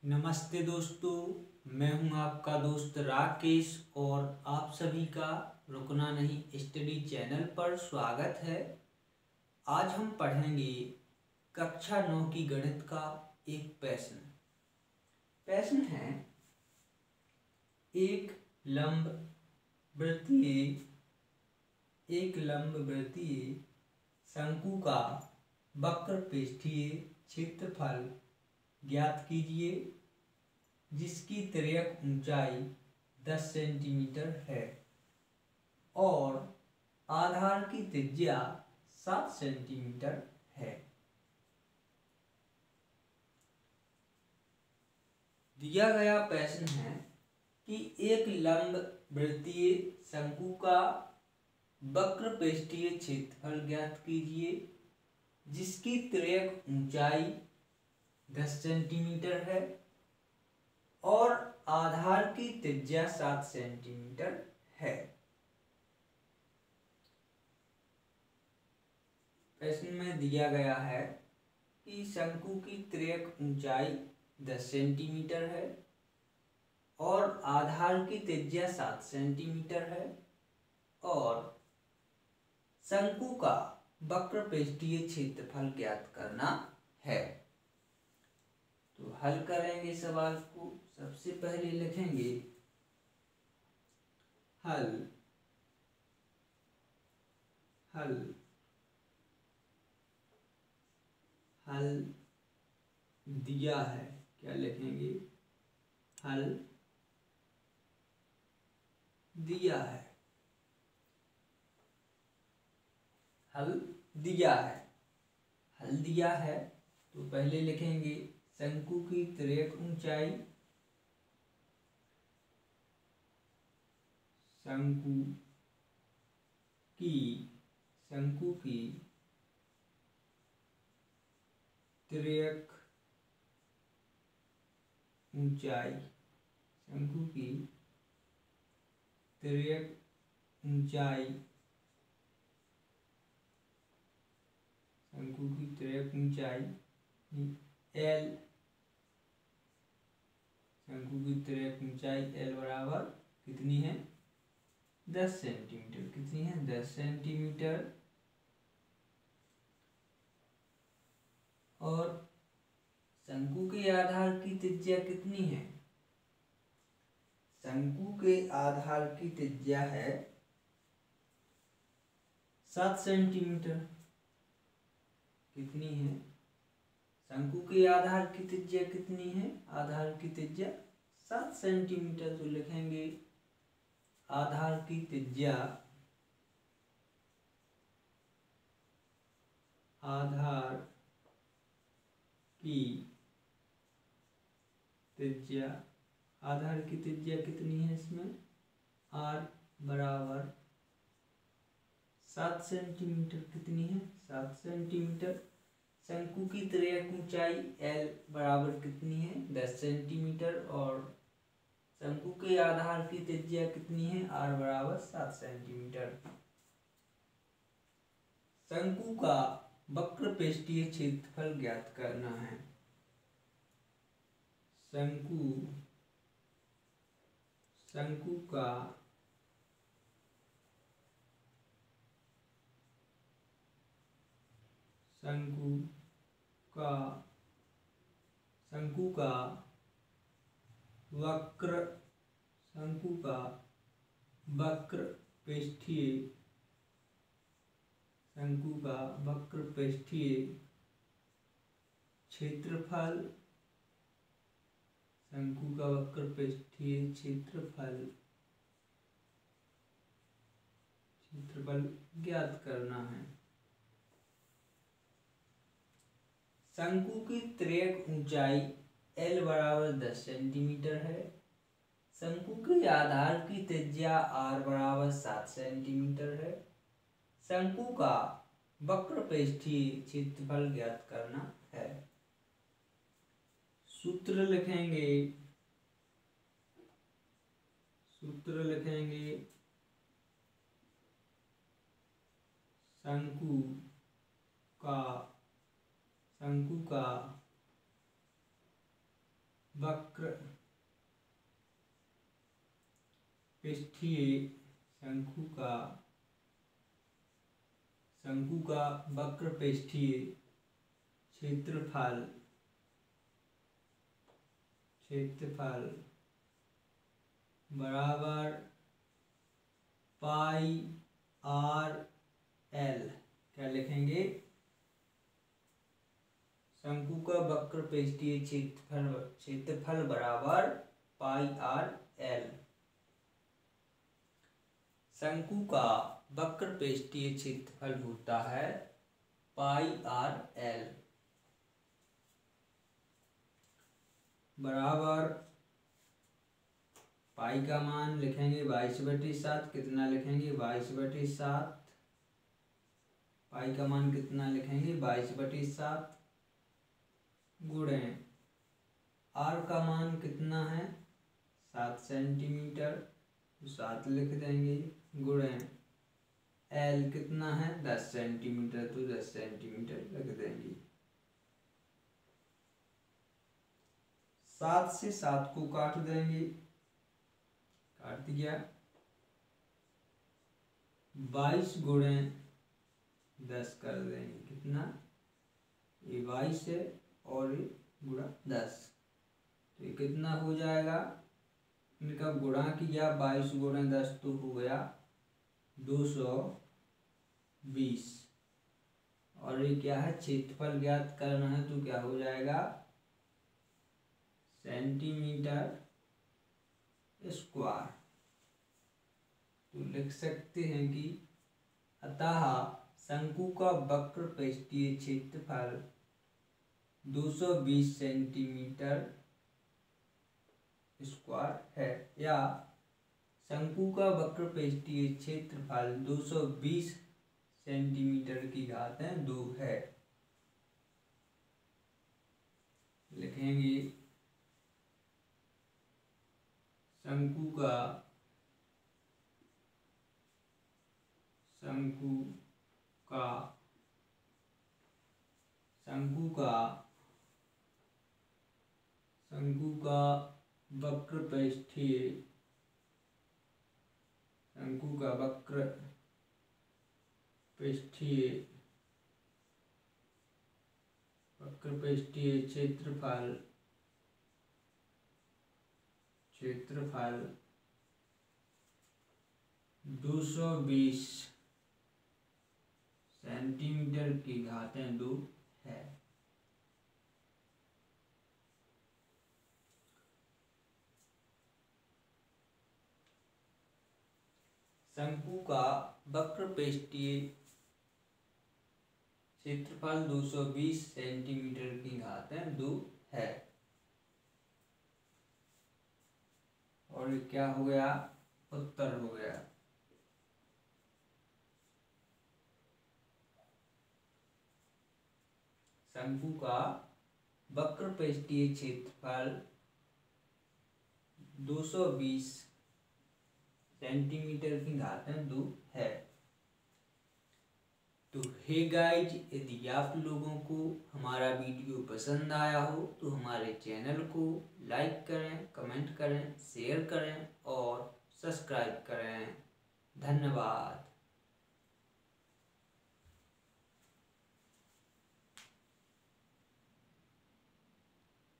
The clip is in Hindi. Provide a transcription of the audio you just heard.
नमस्ते दोस्तों, मैं हूं आपका दोस्त राकेश और आप सभी का रुकना नहीं स्टडी चैनल पर स्वागत है। आज हम पढ़ेंगे कक्षा 9 की गणित का एक प्रश्न है एक लंब वृत्तीय शंकु का वक्र पृष्ठीय क्षेत्रफल ज्ञात कीजिए जिसकी तिर्यक ऊंचाई 10 सेंटीमीटर है और आधार की त्रिज्या 7 सेंटीमीटर है। दिया गया प्रश्न है कि एक लंब वृत्तीय शंकु का वक्र पृष्ठीय क्षेत्रफल ज्ञात कीजिए जिसकी तिर्यक ऊंचाई 10 सेंटीमीटर है और आधार की त्रिज्या 7 सेंटीमीटर है। प्रश्न में दिया गया है कि शंकु की तिर्यक ऊंचाई 10 सेंटीमीटर है और आधार की त्रिज्या 7 सेंटीमीटर है और शंकु का वक्र पृष्ठीय क्षेत्रफल ज्ञात करना है। तो हल करेंगे सवाल को। सबसे पहले लिखेंगे हल दिया है। क्या लिखेंगे? हल दिया है। हल दिया है तो पहले लिखेंगे शंकु की तिर्यक ऊंचाई शंकु की तिर्यक ऊंचाई L बराबर कितनी है? 10 सेंटीमीटर। कितनी है? 10 सेंटीमीटर। और शंकु के आधार की त्रिज्या कितनी है? शंकु के आधार की त्रिज्या है 7 सेंटीमीटर। कितनी है? शंकु के आधार की त्रिज्या कितनी है? आधार की त्रिज्या 7 सेंटीमीटर। तो लिखेंगे आधार की त्रिज्या कितनी है इसमें? R बराबर 7 सेंटीमीटर। कितनी है? 7 सेंटीमीटर। शंकु की तिर्यक ऊंचाई L बराबर कितनी है? 10 सेंटीमीटर। और शंकु के आधार की त्रिज्या कितनी है? R बराबर 7 सेंटीमीटर। शंकु का वक्र पृष्ठीय क्षेत्रफल ज्ञात करना है। शंकु का वक्र पृष्ठीय क्षेत्रफल ज्ञात करना है। शंकु की तिर्यक ऊंचाई L बराबर 10 सेंटीमीटर है। शंकु के आधार की त्रिज्या R बराबर 7 सेंटीमीटर है। शंकु का वक्र पृष्ठीय क्षेत्रफल ज्ञात करना है। सूत्र लिखेंगे शंकु का वक्र पृष्ठीय शंकु का वक्र पृष्ठीय क्षेत्रफल बराबर पाई आर एल। क्या लिखेंगे? शंकु का वक्र पृष्ठीय क्षेत्रफल बराबर पाई आर एल। शंकु का वक्र पृष्ठीय क्षेत्रफल होता है पाई आर एल बराबर पाई का मान लिखेंगे 22/7। कितना लिखेंगे? 22/7। पाई का मान कितना लिखेंगे? 22/7 गुणे आर का मान कितना है? 7 सेंटीमीटर, तो 7 लिख देंगे, गुणे एल कितना है? 10 सेंटीमीटर, तो 10 सेंटीमीटर लिख देंगे। 7 से 7 को काट देंगे, काट दिया। 22 गुणे 10 कर देंगे, कितना? ये 22 है और ये गुणा 10, तो ये कितना हो जाएगा? इनका गुणा किया, 22 गुणे 10 तो हो गया 220। और ये क्या है? क्षेत्रफल ज्ञात करना है, तो क्या हो जाएगा? Centimetre square. तो लिख सकते हैं कि अतः शंकु का वक्र पृष्ठीय क्षेत्रफल 220 सेंटीमीटर स्क्वायर है, या शंकु का वक्र पृष्ठीय क्षेत्रफल 220 सेंटीमीटर की घात 2 है। लिखेंगे शंकु का वक्र पृष्ठीय क्षेत्रफल 220 सेंटीमीटर की घात 2 है। शंकु का वक्र पृष्ठीय क्षेत्रफल 220 सेंटीमीटर की घात 2 है। और ये क्या हो गया? उत्तर हो गया। शंकु का वक्र पृष्ठीय क्षेत्रफल 220 सेंटीमीटर की घात 2 है। तो हे गाइज, यदि आप लोगों को हमारा वीडियो पसंद आया हो तो हमारे चैनल को लाइक करें, कमेंट करें, शेयर करें और सब्सक्राइब करें। धन्यवाद।